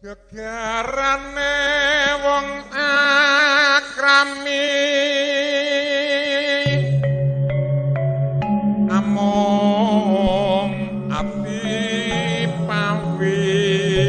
Gegarane wong akrami among ati pawit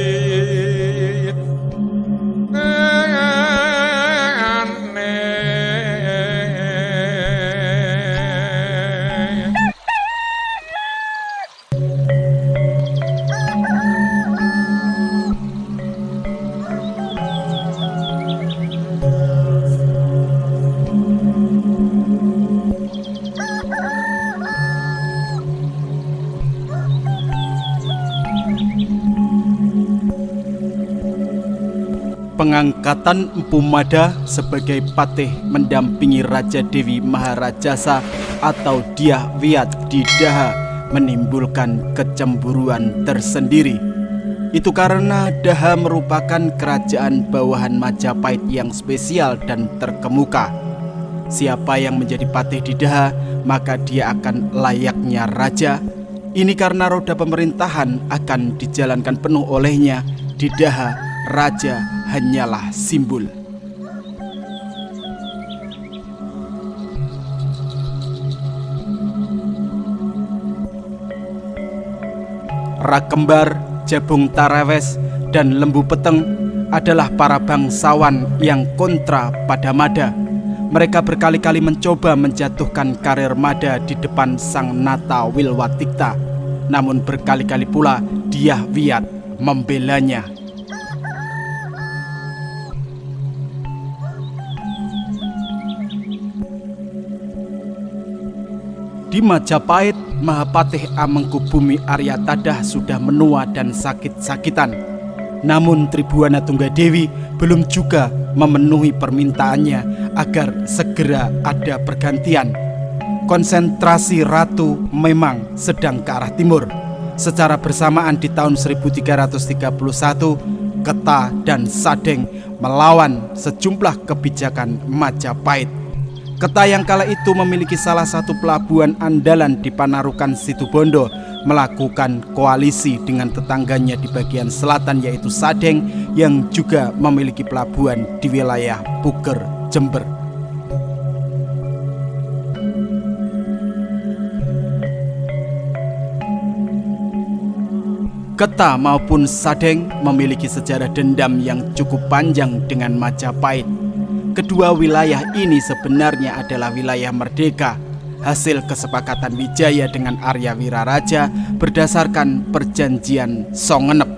Pengangkatan Empu Mada sebagai patih mendampingi Raja Dewi Maharajasa atau Dyah Wiyat di Daha menimbulkan kecemburuan tersendiri. Itu karena Daha merupakan kerajaan bawahan Majapahit yang spesial dan terkemuka. Siapa yang menjadi patih di Daha, maka dia akan layaknya raja. Ini karena roda pemerintahan akan dijalankan penuh olehnya. Di Daha, raja hanyalah simbol. Rakembar, Jabung Tarewes, dan Lembu Peteng adalah para bangsawan yang kontra pada Mada. Mereka berkali-kali mencoba menjatuhkan karir Mada di depan Sang Nata Wilwatikta. Namun berkali-kali pula Dyah Wiyat membelanya. Di Majapahit, Mahapatih Amengkubumi Aryatadah sudah menua dan sakit-sakitan. Namun Tribhuwana Tunggadewi belum juga memenuhi permintaannya agar segera ada pergantian. Konsentrasi ratu memang sedang ke arah timur. Secara bersamaan di tahun 1331, Keta dan Sadeng melawan sejumlah kebijakan Majapahit. Keta yang kala itu memiliki salah satu pelabuhan andalan di Panarukan Situbondo melakukan koalisi dengan tetangganya di bagian selatan yaitu Sadeng yang juga memiliki pelabuhan di wilayah Puger, Jember. Keta maupun Sadeng memiliki sejarah dendam yang cukup panjang dengan Majapahit. Kedua wilayah ini sebenarnya adalah wilayah merdeka, hasil kesepakatan Wijaya dengan Arya Wiraraja berdasarkan perjanjian Songenep.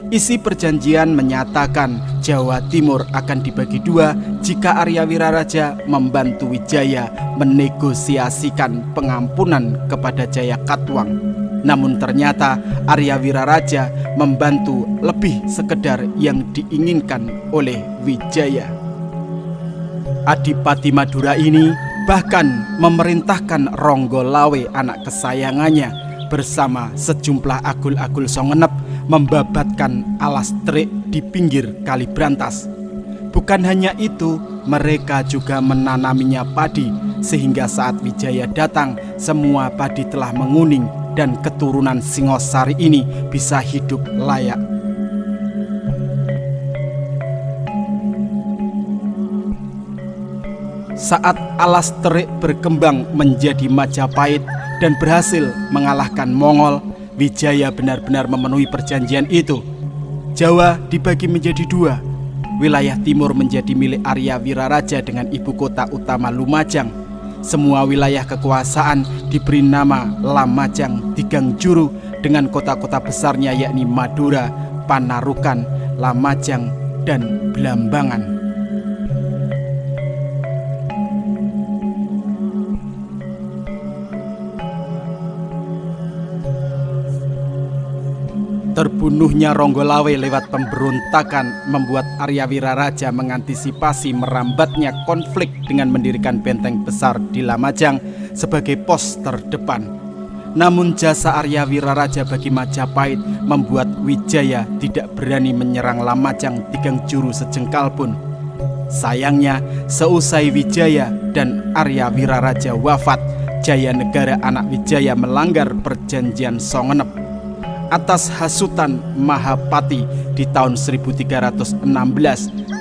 Isi perjanjian menyatakan Jawa Timur akan dibagi dua jika Arya Wiraraja membantu Wijaya menegosiasikan pengampunan kepada Jayakatwang. Namun ternyata Arya Wiraraja membantu lebih sekedar yang diinginkan oleh Wijaya. Adipati Madura ini bahkan memerintahkan Ronggolawe anak kesayangannya bersama sejumlah agul-agul Songenep membabatkan alas terik di pinggir Kali Brantas. Bukan hanya itu, mereka juga menanaminya padi sehingga saat Wijaya datang semua padi telah menguning dan keturunan Singosari ini bisa hidup layak. Saat alas terik berkembang menjadi Majapahit dan berhasil mengalahkan Mongol, Wijaya benar-benar memenuhi perjanjian itu. Jawa dibagi menjadi dua. Wilayah timur menjadi milik Arya Wiraraja dengan ibu kota utama Lumajang. Semua wilayah kekuasaan diberi nama Lamajang Tigangjuru dengan kota-kota besarnya yakni Madura, Panarukan, Lamajang, dan Blambangan. Terbunuhnya Ronggolawe lewat pemberontakan membuat Arya Wiraraja mengantisipasi merambatnya konflik dengan mendirikan benteng besar di Lamajang sebagai pos terdepan. Namun jasa Arya Wiraraja bagi Majapahit membuat Wijaya tidak berani menyerang Lamajang Tigangjuru sejengkal pun. Sayangnya, seusai Wijaya dan Arya Wiraraja wafat, Jayanegara anak Wijaya melanggar perjanjian Songenep. Atas hasutan Mahapati, di tahun 1316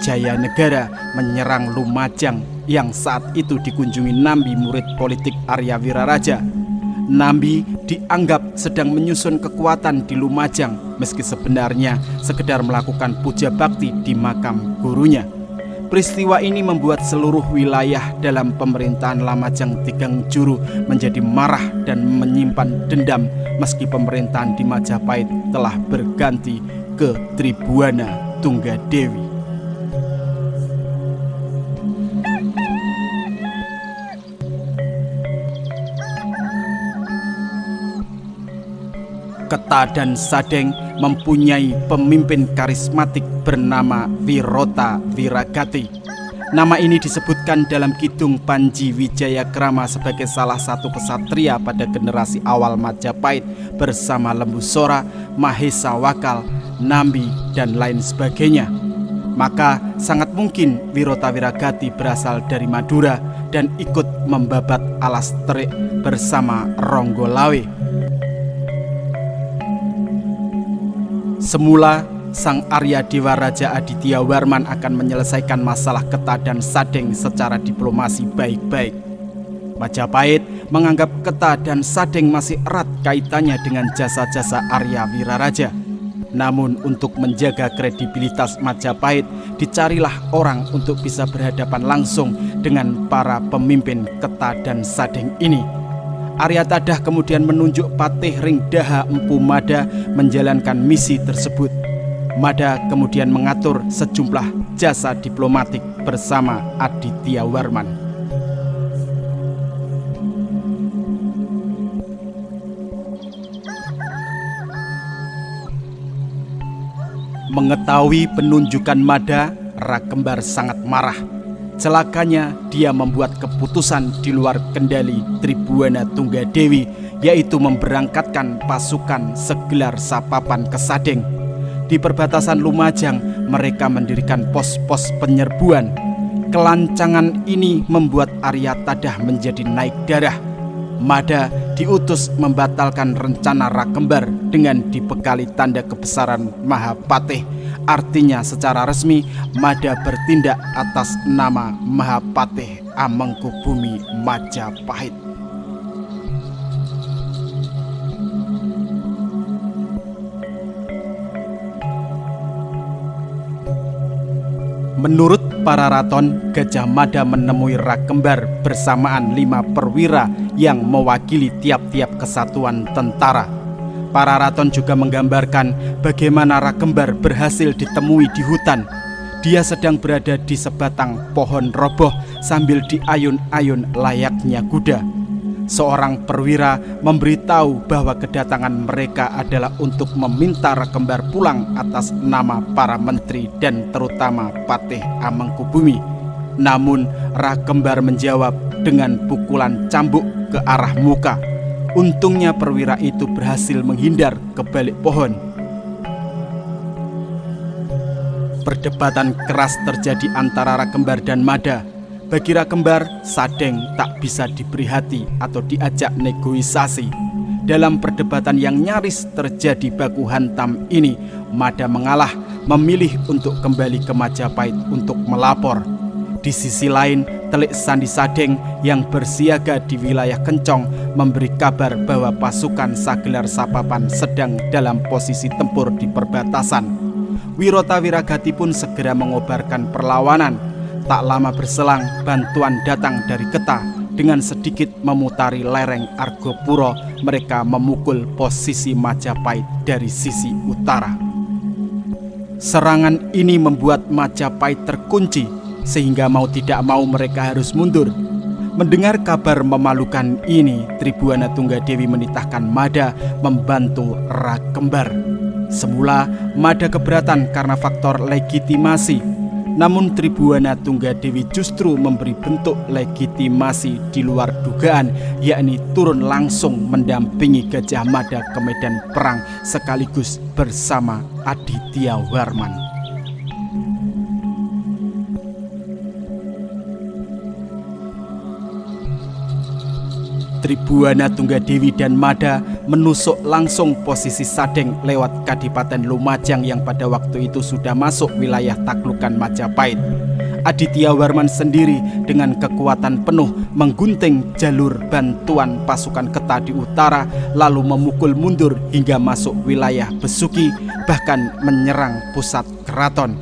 Jayanegara menyerang Lumajang yang saat itu dikunjungi Nambi, murid politik Arya Wiraraja. Nambi dianggap sedang menyusun kekuatan di Lumajang meski sebenarnya sekedar melakukan puja bakti di makam gurunya. Peristiwa ini membuat seluruh wilayah dalam pemerintahan Lamajang Tigang Juru menjadi marah dan menyimpan dendam meski pemerintahan di Majapahit telah berganti ke Tribuana Tunggadewi. Keta dan Sadeng mempunyai pemimpin karismatik bernama Wirota Wiragati. Nama ini disebutkan dalam Kidung Panji Wijayakrama sebagai salah satu kesatria pada generasi awal Majapahit bersama Lembu Sora, Mahesa Wakal, Nambi, dan lain sebagainya. Maka sangat mungkin Wirota Wiragati berasal dari Madura dan ikut membabat alas terik bersama Ronggolawe. Semula, Sang Arya Dewa Raja Aditya Warman akan menyelesaikan masalah Keta dan Sadeng secara diplomasi baik-baik. Majapahit menganggap Keta dan Sadeng masih erat kaitannya dengan jasa-jasa Arya Wiraraja. Namun untuk menjaga kredibilitas Majapahit, dicarilah orang untuk bisa berhadapan langsung dengan para pemimpin Keta dan Sadeng ini. Arya Tadah kemudian menunjuk Patih Ringdaha Empu Mada menjalankan misi tersebut. Mada kemudian mengatur sejumlah jasa diplomatik bersama Aditya Warman. Mengetahui penunjukan Mada, Rakembar sangat marah. Celakanya dia membuat keputusan di luar kendali Tribuana Tunggadewi, yaitu memberangkatkan pasukan segelar Sapapan ke Sadeng. Di perbatasan Lumajang mereka mendirikan pos-pos penyerbuan. Kelancangan ini membuat Arya Tadah menjadi naik darah. Mada diutus membatalkan rencana Rakembar dengan dibekali tanda kebesaran Mahapatih. Artinya secara resmi Mada bertindak atas nama Mahapatih Amengkubumi Majapahit. Menurut para raton, Gajah Mada menemui Rakembar bersamaan 5 perwira yang mewakili tiap-tiap kesatuan tentara. Para raton juga menggambarkan bagaimana Rakembar berhasil ditemui di hutan. Dia sedang berada di sebatang pohon roboh sambil diayun-ayun layaknya kuda. Seorang perwira memberitahu bahwa kedatangan mereka adalah untuk meminta Rakembar pulang atas nama para menteri dan terutama Patih Amengkubumi. Namun Rakembar menjawab dengan pukulan cambuk ke arah muka. Untungnya perwira itu berhasil menghindar ke balik pohon. Perdebatan keras terjadi antara Rakembar dan Mada. Bagi Rakembar, Sadeng tak bisa diberi hati atau diajak negosiasi. Dalam perdebatan yang nyaris terjadi baku hantam ini, Mada mengalah, memilih untuk kembali ke Majapahit untuk melapor. Di sisi lain, Telik Sandi Sadeng yang bersiaga di wilayah Kencong memberi kabar bahwa pasukan Sagelar Sapapan sedang dalam posisi tempur di perbatasan. Wirota Wiragati pun segera mengobarkan perlawanan. Tak lama berselang, bantuan datang dari Keta. Dengan sedikit memutari lereng Argopuro, mereka memukul posisi Majapahit dari sisi utara. Serangan ini membuat Majapahit terkunci, sehingga mau tidak mau mereka harus mundur. Mendengar kabar memalukan ini, Tribuana Tunggadewi menitahkan Mada membantu Rakembar. Semula Mada keberatan karena faktor legitimasi. Namun Tribuana Tunggadewi justru memberi bentuk legitimasi di luar dugaan, yakni turun langsung mendampingi Gajah Mada ke medan perang sekaligus bersama Aditya Warman. Tribuana Tunggadewi dan Mada menusuk langsung posisi Sadeng lewat Kadipaten Lumajang yang pada waktu itu sudah masuk wilayah taklukan Majapahit. Aditya Warman sendiri dengan kekuatan penuh menggunting jalur bantuan pasukan Keta di utara, lalu memukul mundur hingga masuk wilayah Besuki, bahkan menyerang pusat keraton.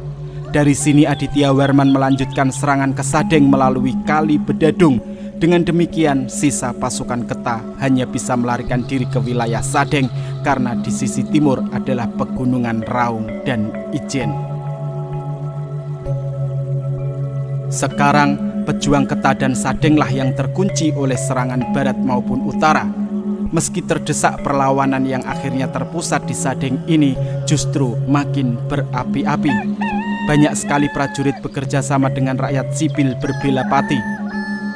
Dari sini Aditya Warman melanjutkan serangan ke Sadeng melalui Kali Bedadung. Dengan demikian sisa pasukan Keta hanya bisa melarikan diri ke wilayah Sadeng karena di sisi timur adalah pegunungan Raung dan Ijen. Sekarang pejuang Keta dan Sadenglah yang terkunci oleh serangan barat maupun utara. Meski terdesak, perlawanan yang akhirnya terpusat di Sadeng ini justru makin berapi-api. Banyak sekali prajurit bekerja sama dengan rakyat sipil berbela pati.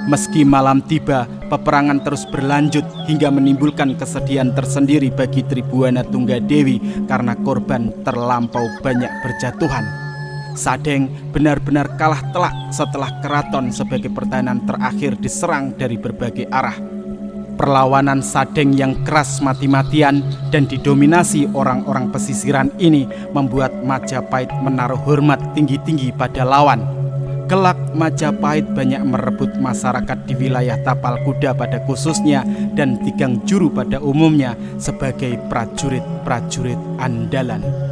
Meski malam tiba, peperangan terus berlanjut hingga menimbulkan kesedihan tersendiri bagi Tribuana Tunggadewi karena korban terlampau banyak berjatuhan. Sadeng benar-benar kalah telak setelah keraton sebagai pertahanan terakhir diserang dari berbagai arah. Perlawanan Sadeng yang keras mati-matian dan didominasi orang-orang pesisiran ini membuat Majapahit menaruh hormat tinggi-tinggi pada lawan. Kelak Majapahit banyak merebut masyarakat di wilayah Tapal Kuda pada khususnya dan Tigang Juru pada umumnya sebagai prajurit-prajurit andalan.